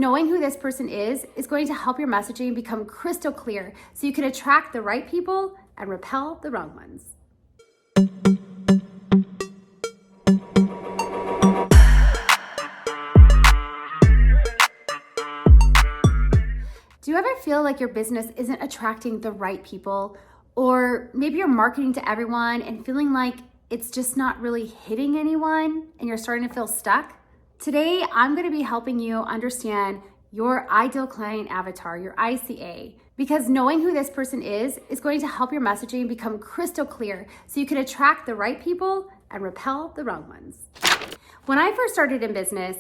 Knowing who this person is going to help your messaging become crystal clear so you can attract the right people and repel the wrong ones. Do you ever feel like your business isn't attracting the right people? Or maybe you're marketing to everyone and feeling like it's just not really hitting anyone and you're starting to feel stuck? Today, I'm going to be helping you understand your ideal client avatar, your ICA, because knowing who this person is going to help your messaging become crystal clear so you can attract the right people and repel the wrong ones. When I first started in business,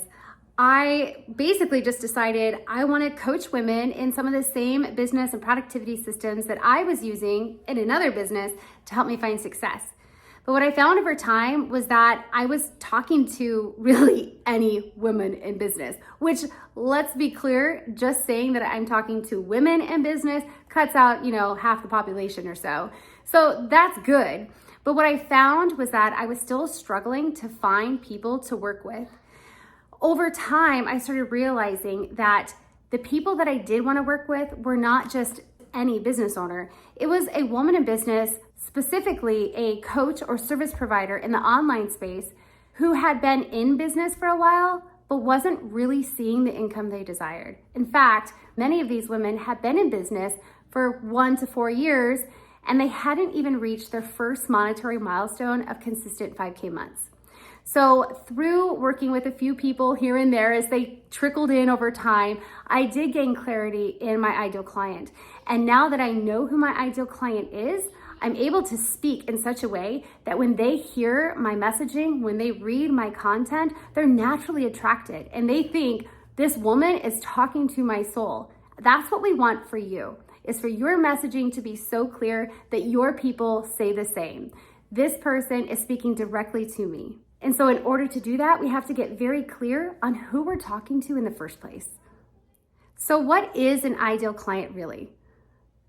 I basically just decided I want to coach women in some of the same business and productivity systems that I was using in another business to help me find success. But what I found over time was that I was talking to really any woman in business, which, let's be clear, just saying that I'm talking to women in business cuts out, half the population or so. So that's good. But what I found was that I was still struggling to find people to work with. Over time, I started realizing that the people that I did want to work with were not just any business owner. It was a woman in business, specifically a coach or service provider in the online space who had been in business for a while, but wasn't really seeing the income they desired. In fact, many of these women had been in business for 1 to 4 years, and they hadn't even reached their first monetary milestone of consistent 5K months. So through working with a few people here and there as they trickled in over time, I did gain clarity in my ideal client. And now that I know who my ideal client is, I'm able to speak in such a way that when they hear my messaging, when they read my content, they're naturally attracted and they think this woman is talking to my soul. That's what we want for you, is for your messaging to be so clear that your people say the same. This person is speaking directly to me. And so in order to do that, we have to get very clear on who we're talking to in the first place. So what is an ideal client really?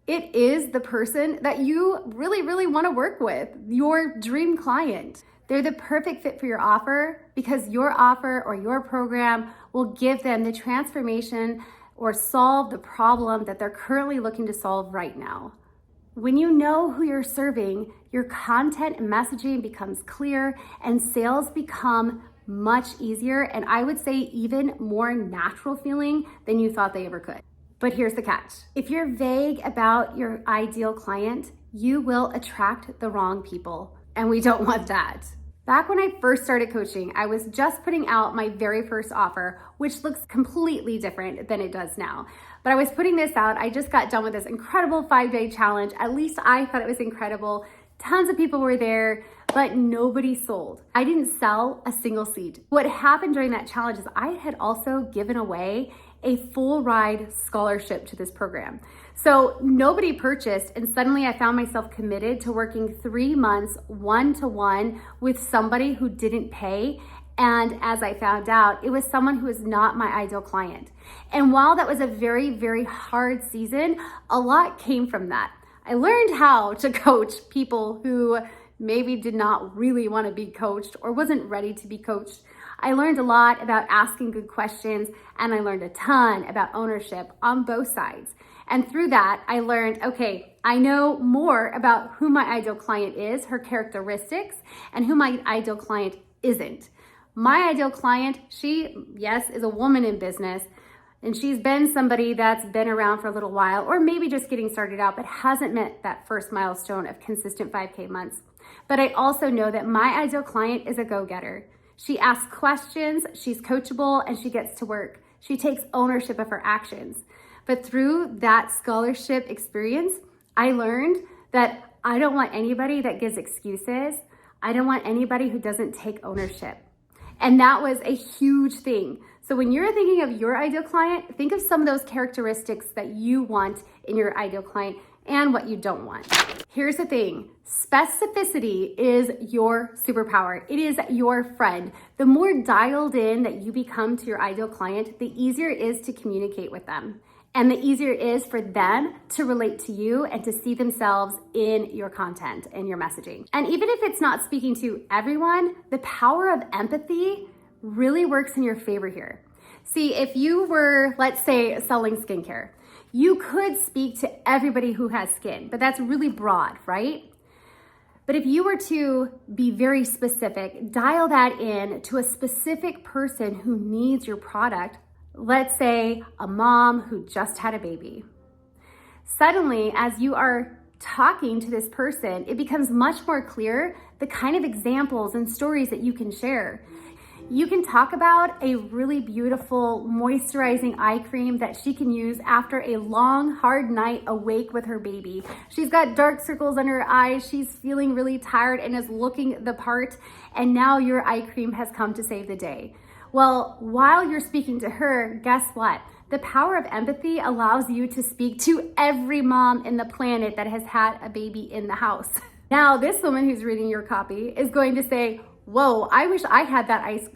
It is the person that you really, really want to work with, your dream client. They're the perfect fit for your offer because your offer or your program will give them the transformation or solve the problem that they're currently looking to solve right now. When you know who you're serving, your content and messaging becomes clear and sales become much easier, and I would say even more natural feeling than you thought they ever could. But here's the catch. If you're vague about your ideal client, you will attract the wrong people, and we don't want that. Back when I first started coaching, I was just putting out my very first offer, which looks completely different than it does now. But I was putting this out. I just got done with this incredible 5-day challenge. At least I thought it was incredible. Tons of people were there, but nobody sold. I didn't sell a single seat. What happened during that challenge is I had also given away a full ride scholarship to this program. So nobody purchased, and suddenly I found myself committed to working 3 months one-to-one with somebody who didn't pay. And as I found out, it was someone who was not my ideal client. And while that was a very, very hard season, a lot came from that. I learned how to coach people who maybe did not really want to be coached or wasn't ready to be coached. I learned a lot about asking good questions, and I learned a ton about ownership on both sides. And through that, I learned, okay, I know more about who my ideal client is, her characteristics, and who my ideal client isn't. My ideal client, she, yes, is a woman in business, and she's been somebody that's been around for a little while, or maybe just getting started out, but hasn't met that first milestone of consistent 5K months. But I also know that my ideal client is a go-getter. She asks questions, she's coachable, and she gets to work. She takes ownership of her actions. But through that scholarship experience, I learned that I don't want anybody that gives excuses. I don't want anybody who doesn't take ownership. And that was a huge thing. So when you're thinking of your ideal client, think of some of those characteristics that you want in your ideal client and what you don't want. Here's the thing, specificity is your superpower. It is your friend. The more dialed in that you become to your ideal client, the easier it is to communicate with them. And the easier it is for them to relate to you and to see themselves in your content and your messaging. And even if it's not speaking to everyone, the power of empathy really works in your favor here. See, if you were, let's say, selling skincare, you could speak to everybody who has skin, but that's really broad, right? But if you were to be very specific, dial that in to a specific person who needs your product, let's say a mom who just had a baby. Suddenly, as you are talking to this person, it becomes much more clear the kind of examples and stories that you can share. You can talk about a really beautiful moisturizing eye cream that she can use after a long, hard night awake with her baby. She's got dark circles under her eyes. She's feeling really tired and is looking the part. And now your eye cream has come to save the day. Well, while you're speaking to her, guess what? The power of empathy allows you to speak to every mom in the planet that has had a baby in the house. Now, this woman who's reading your copy is going to say, whoa, I wish I had that ice.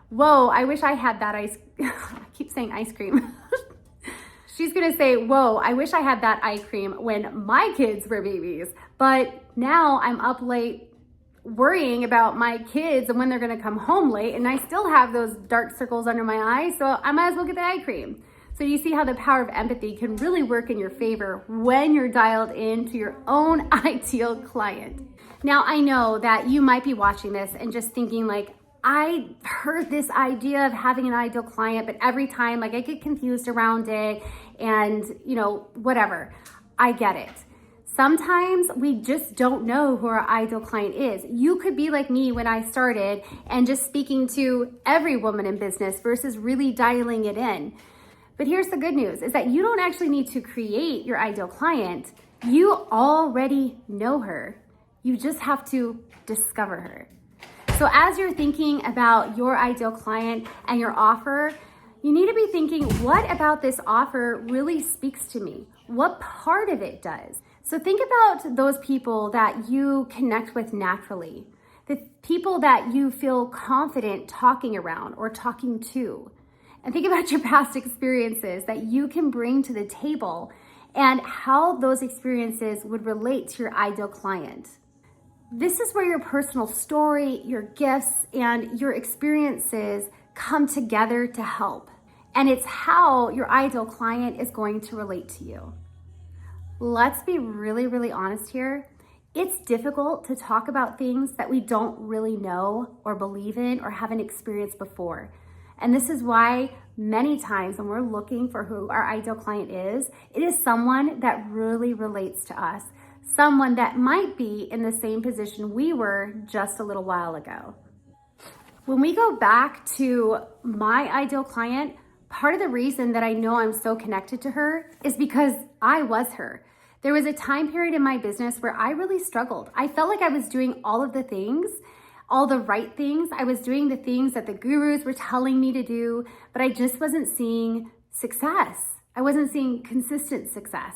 Whoa, I wish I had that ice. I keep saying ice cream. She's gonna say, whoa, I wish I had that eye cream when my kids were babies. But now I'm up late worrying about my kids and when they're gonna come home late, and I still have those dark circles under my eyes, so I might as well get the eye cream. So you see how the power of empathy can really work in your favor when you're dialed into your own ideal client. Now, I know that you might be watching this and just thinking like, I heard this idea of having an ideal client, but every time like I get confused around it and whatever. I get it. Sometimes we just don't know who our ideal client is. You could be like me when I started and just speaking to every woman in business versus really dialing it in. But here's the good news is that you don't actually need to create your ideal client. You already know her. You just have to discover her. So as you're thinking about your ideal client and your offer, you need to be thinking, what about this offer really speaks to me? What part of it does? So think about those people that you connect with naturally, the people that you feel confident talking around or talking to. And think about your past experiences that you can bring to the table and how those experiences would relate to your ideal client. This is where your personal story, your gifts, and your experiences come together to help. And it's how your ideal client is going to relate to you. Let's be really, really honest here. It's difficult to talk about things that we don't really know or believe in or haven't experienced before. And this is why many times when we're looking for who our ideal client is, it is someone that really relates to us, someone that might be in the same position we were just a little while ago. When we go back to my ideal client, part of the reason that I know I'm so connected to her is because I was her. There was a time period in my business where I really struggled. I felt like I was doing all of the things, all the right things. I was doing the things that the gurus were telling me to do, but I just wasn't seeing success. I wasn't seeing consistent success.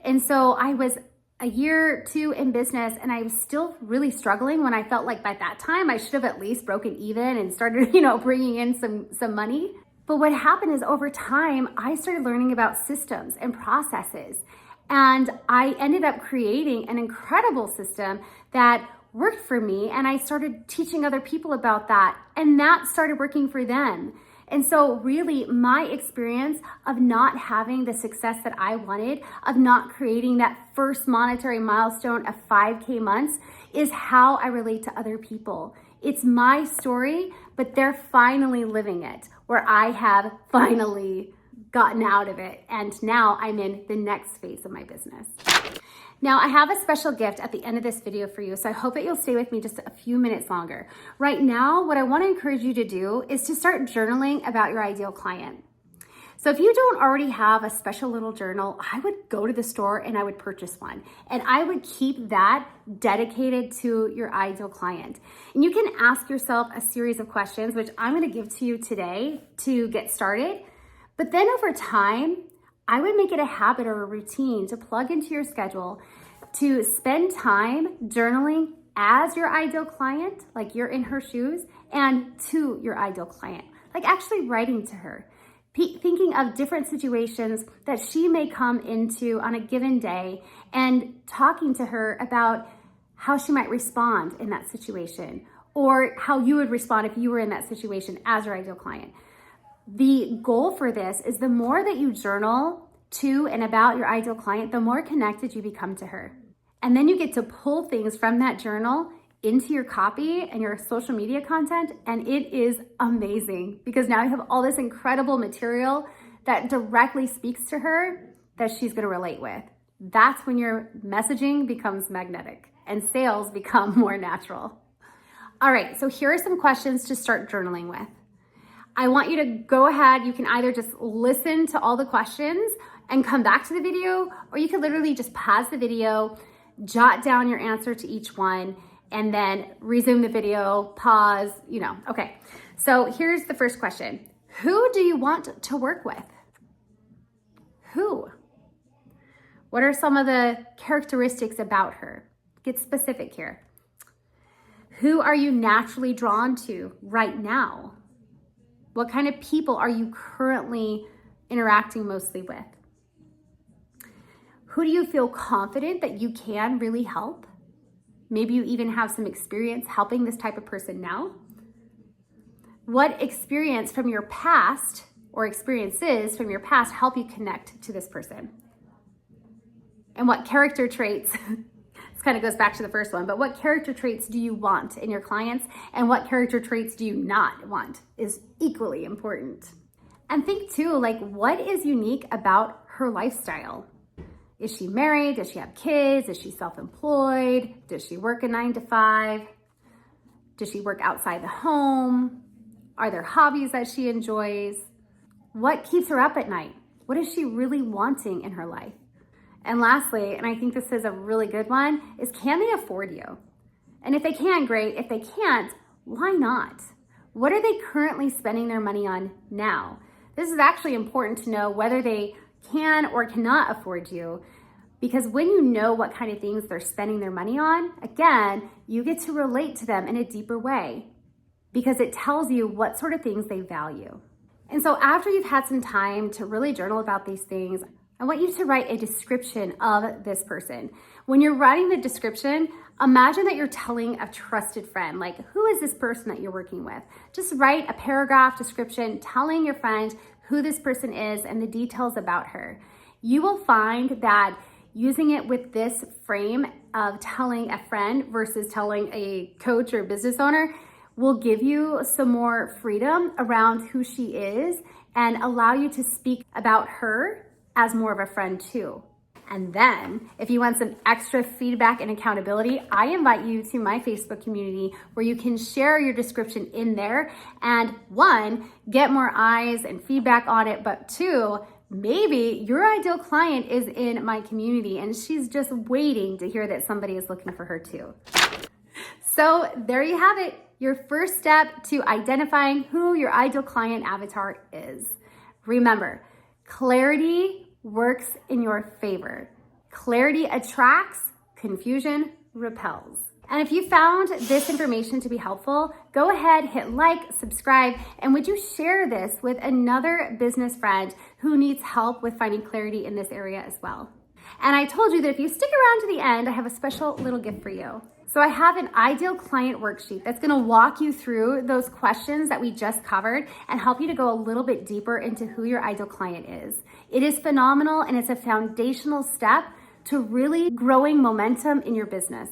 And so I was a year or two in business and I was still really struggling when I felt like by that time I should have at least broken even and started, bringing in some money. But what happened is over time, I started learning about systems and processes. And I ended up creating an incredible system that worked for me. And I started teaching other people about that. And that started working for them. And so really my experience of not having the success that I wanted, of not creating that first monetary milestone of 5K months, is how I relate to other people. It's my story, but they're finally living it, where I have finally gotten out of it. And now I'm in the next phase of my business. Now, I have a special gift at the end of this video for you, so I hope that you'll stay with me just a few minutes longer. Right now, what I want to encourage you to do is to start journaling about your ideal client. So if you don't already have a special little journal, I would go to the store and I would purchase one. And I would keep that dedicated to your ideal client. And you can ask yourself a series of questions, which I'm going to give to you today to get started. But then over time, I would make it a habit or a routine to plug into your schedule to spend time journaling as your ideal client, like you're in her shoes, and to your ideal client, like actually writing to her, thinking of different situations that she may come into on a given day and talking to her about how she might respond in that situation or how you would respond if you were in that situation as your ideal client. The goal for this is the more that you journal to and about your ideal client, the more connected you become to her. And then you get to pull things from that journal into your copy and your social media content. And it is amazing because now you have all this incredible material that directly speaks to her that she's going to relate with. That's when your messaging becomes magnetic and sales become more natural. All right, so here are some questions to start journaling with. I want you to go ahead. You can either just listen to all the questions and come back to the video, or you can literally just pause the video, jot down your answer to each one, and then resume the video, pause, Okay, so here's the first question. Who do you want to work with? Who? What are some of the characteristics about her? Get specific here. Who are you naturally drawn to right now? What kind of people are you currently interacting mostly with? Who do you feel confident that you can really help? Maybe you even have some experience helping this type of person now. What experience from your past or experiences from your past help you connect to this person? And what character traits, this kind of goes back to the first one, but what character traits do you want in your clients and what character traits do you not want is equally important. And think too, what is unique about her lifestyle? Is she married? Does she have kids? Is she self-employed? Does she work a 9 to 5? Does she work outside the home? Are there hobbies that she enjoys? What keeps her up at night? What is she really wanting in her life? And lastly, and I think this is a really good one, is can they afford you? And if they can, great. If they can't, why not? What are they currently spending their money on now? This is actually important to know whether they can or cannot afford you, because when you know what kind of things they're spending their money on, again, you get to relate to them in a deeper way because it tells you what sort of things they value. And so after you've had some time to really journal about these things, I want you to write a description of this person. When you're writing the description, imagine that you're telling a trusted friend, who is this person that you're working with? Just write a paragraph description telling your friend who this person is and the details about her. You will find that using it with this frame of telling a friend versus telling a coach or business owner will give you some more freedom around who she is and allow you to speak about her as more of a friend too. And then if you want some extra feedback and accountability, I invite you to my Facebook community where you can share your description in there and 1, get more eyes and feedback on it, but 2, maybe your ideal client is in my community and she's just waiting to hear that somebody is looking for her too. So there you have it, your first step to identifying who your ideal client avatar is. Remember, clarity works in your favor. Clarity attracts, confusion repels. And if you found this information to be helpful, go ahead, hit like, subscribe, and would you share this with another business friend who needs help with finding clarity in this area as well? And I told you that if you stick around to the end, I have a special little gift for you. So I have an ideal client worksheet that's gonna walk you through those questions that we just covered and help you to go a little bit deeper into who your ideal client is. It is phenomenal and it's a foundational step to really growing momentum in your business.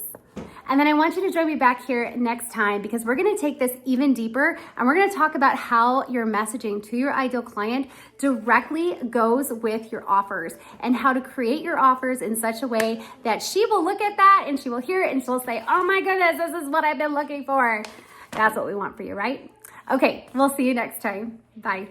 And then I want you to join me back here next time because we're gonna take this even deeper and we're gonna talk about how your messaging to your ideal client directly goes with your offers and how to create your offers in such a way that she will look at that and she will hear it and she'll say, oh my goodness, this is what I've been looking for. That's what we want for you, right? Okay, we'll see you next time. Bye.